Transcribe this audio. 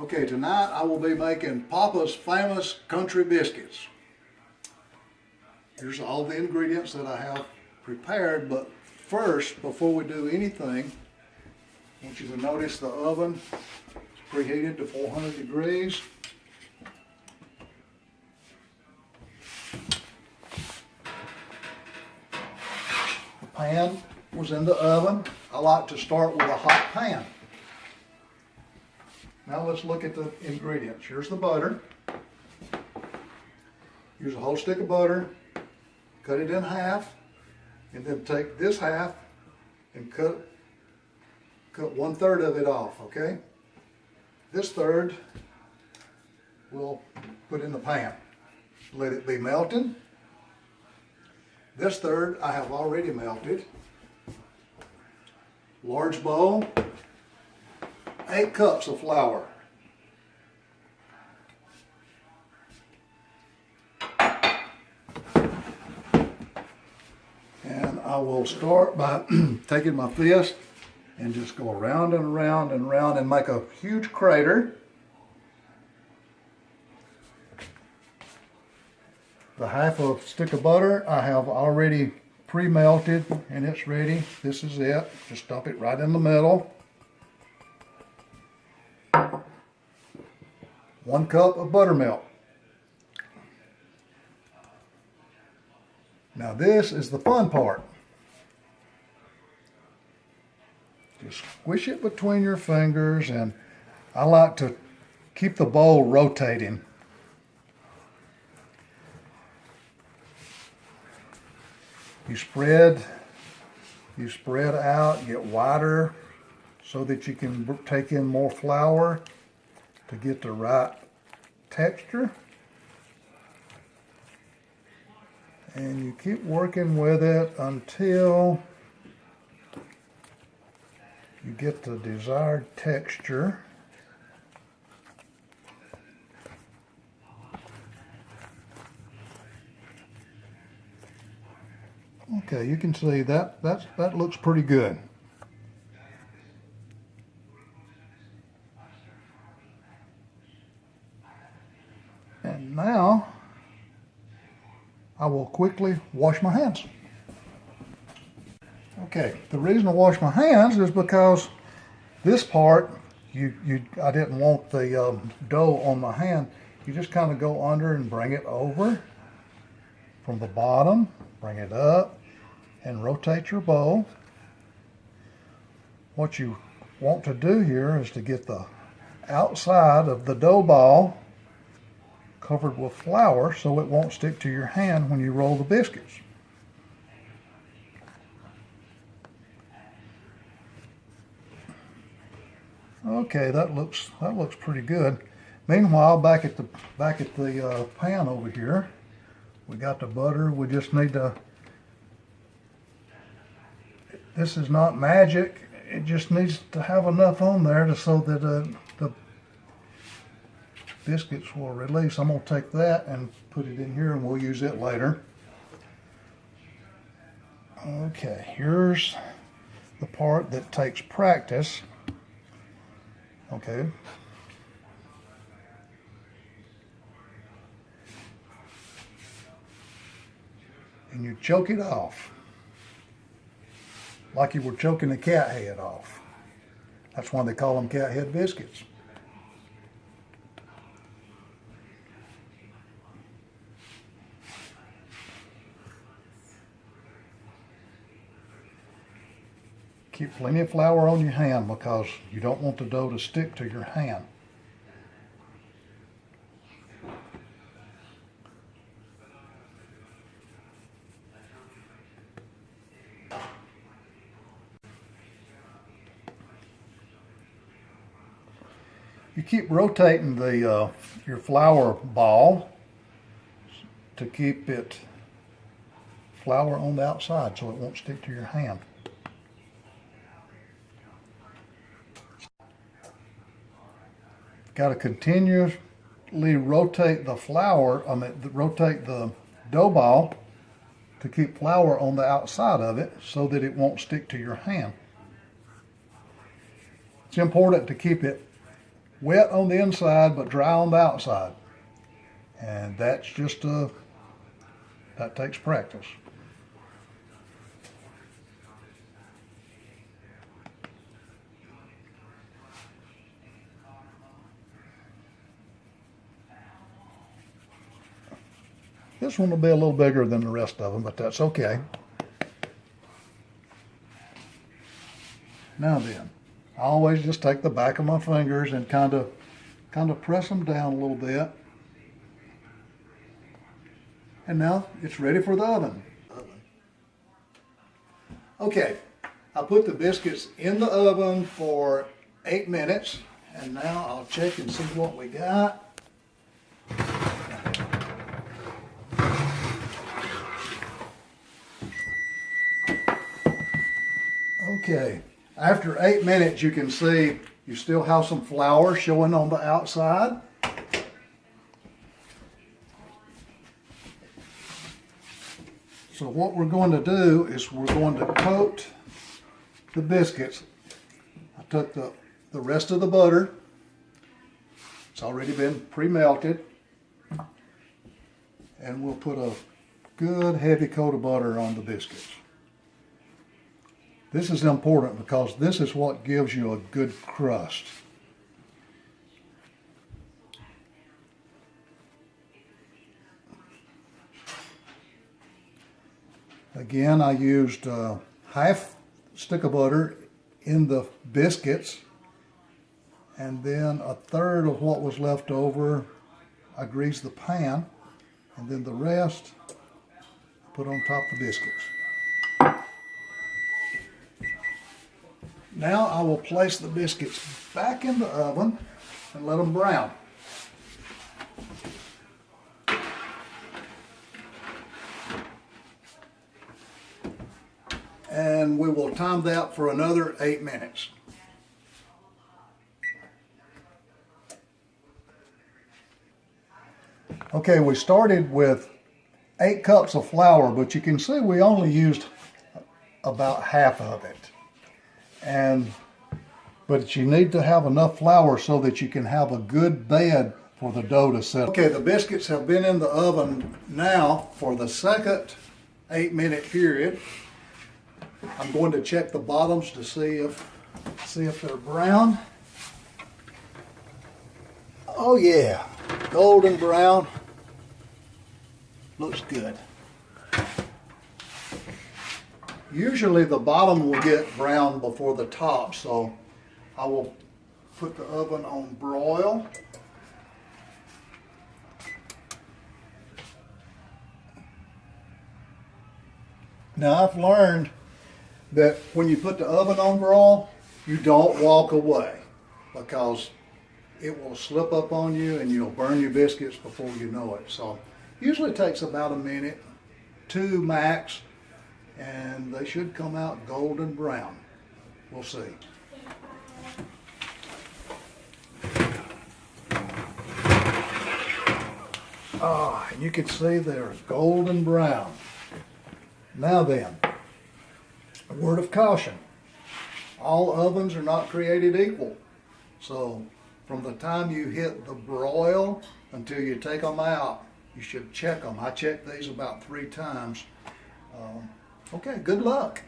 Okay, tonight I will be making Papa's famous country biscuits. Here's all the ingredients that I have prepared, but first, before we do anything, I want you to notice the oven is preheated to 400 degrees. The pan was in the oven. I like to start with a hot pan. Now let's look at the ingredients. Here's the butter. Use a whole stick of butter, cut it in half, and then take this half and cut 1/3 of it off, okay? This third we'll put in the pan. Let it be melted. This third I have already melted. Large bowl, 8 cups of flour. And I will start by taking my fist and just go around and around and around and make a huge crater. The half a stick of butter I have already pre-melted and it's ready. This is it. Just dump it right in the middle. 1 cup of buttermilk. Now this is the fun part. Just squish it between your fingers, and I like to keep the bowl rotating. You spread out, get wider so that you can take in more flour to get the right texture. And you keep working with it until you get the desired texture. Okay, you can see that looks pretty good. And now I will quickly wash my hands. Okay, the reason I wash my hands is because this part, I didn't want the dough on my hand. You just kind of go under and bring it over from the bottom, bring it up, and rotate your bowl. What you want to do here is to get the outside of the dough ball covered with flour so it won't stick to your hand when you roll the biscuits. Okay, that looks pretty good. Meanwhile, back at the pan over here, we got the butter. We just need to. This is not magic. It just needs to have enough on there so that the biscuits will release. I'm going to take that and put it in here and we'll use it later. Okay, here's the part that takes practice. Okay. And you choke it off like you were choking a cat head off. That's why they call them cat head biscuits. Keep plenty of flour on your hand because you don't want the dough to stick to your hand. You keep rotating the your flour ball to keep it flour on the outside so it won't stick to your hand. Got to continuously rotate the flour, rotate the dough ball to keep flour on the outside of it so that it won't stick to your hand. It's important to keep it wet on the inside but dry on the outside. And that's just that takes practice. This one will be a little bigger than the rest of them, but that's okay. Now then, I always just take the back of my fingers and kind of press them down a little bit. And now it's ready for the oven. Okay, I put the biscuits in the oven for 8 minutes, and now I'll check and see what we got. Okay, after 8 minutes you can see you still have some flour showing on the outside. So what we're going to do is we're going to coat the biscuits. I took the rest of the butter. It's already been pre-melted. And we'll put a good heavy coat of butter on the biscuits. This is important because this is what gives you a good crust. Again, I used half stick of butter in the biscuits, and then a third of what was left over, I greased the pan, and then the rest I put on top of the biscuits. Now I will place the biscuits back in the oven and let them brown. And we will time that for another 8 minutes. Okay, we started with 8 cups of flour, but you can see we only used about half of it. But you need to have enough flour so that you can have a good bed for the dough to set. Okay, the biscuits have been in the oven now for the second 8-minute period. I'm going to check the bottoms to see if they're brown. Oh yeah, golden brown. Looks good. Usually the bottom will get brown before the top, so I will put the oven on broil. Now I've learned that when you put the oven on broil, you don't walk away because it will slip up on you and you'll burn your biscuits before you know it. So usually it takes about a minute, 2 max, and they should come out golden brown. We'll see. And you can see they're golden brown. Now then, a word of caution. All ovens are not created equal. So from the time you hit the broil until you take them out, you should check them. I checked these about 3 times. Okay, good luck.